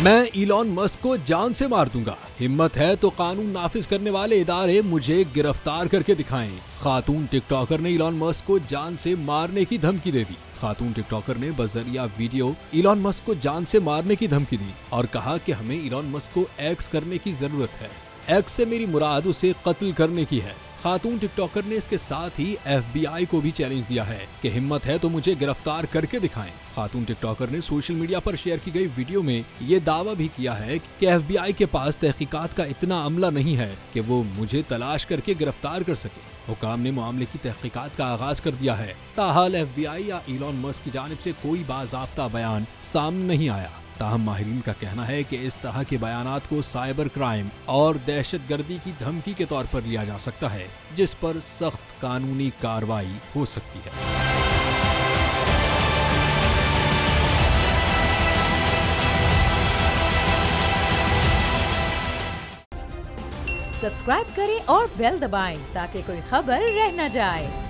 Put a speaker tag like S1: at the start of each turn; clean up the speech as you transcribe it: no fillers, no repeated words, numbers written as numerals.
S1: मैं Elon Musk को जान से मार दूंगा। हिम्मत है तो कानून नाफिज करने वाले इदारे मुझे गिरफ्तार करके दिखाएं। खातून टिकटॉकर ने इलॉन मस्क को जान से मारने की धमकी दे दी। खातून टिकटॉकर ने बजरिया वीडियो इलॉन मस्क को जान से मारने की धमकी दी और कहा कि हमें इलॉन मस्क को एक्स करने की जरूरत है। एक्स से मेरी मुराद उसे कत्ल करने की है। खातून टिकटॉकर ने इसके साथ ही FBI को भी चैलेंज दिया है कि हिम्मत है तो मुझे गिरफ्तार करके दिखाएं। खातून टिकटॉकर ने सोशल मीडिया पर शेयर की गई वीडियो में ये दावा भी किया है कि FBI के पास तहकीकात का इतना अमला नहीं है कि वो मुझे तलाश करके गिरफ्तार कर सके। हुकाम ने मामले की तहकीकात का आगाज कर दिया है। ताहाल FBI या इलॉन मस्क की जानिब से कोई बाज़ाब्ता बयान सामने नहीं आया। ताहम माहिरीन का कहना है कि इस तरह के बयानात को साइबर क्राइम और दहशतगर्दी की धमकी के तौर पर लिया जा सकता है, जिस पर सख्त कानूनी कार्रवाई हो सकती है।
S2: सब्सक्राइब करें और बेल दबाएं ताकि कोई खबर रह न जाए।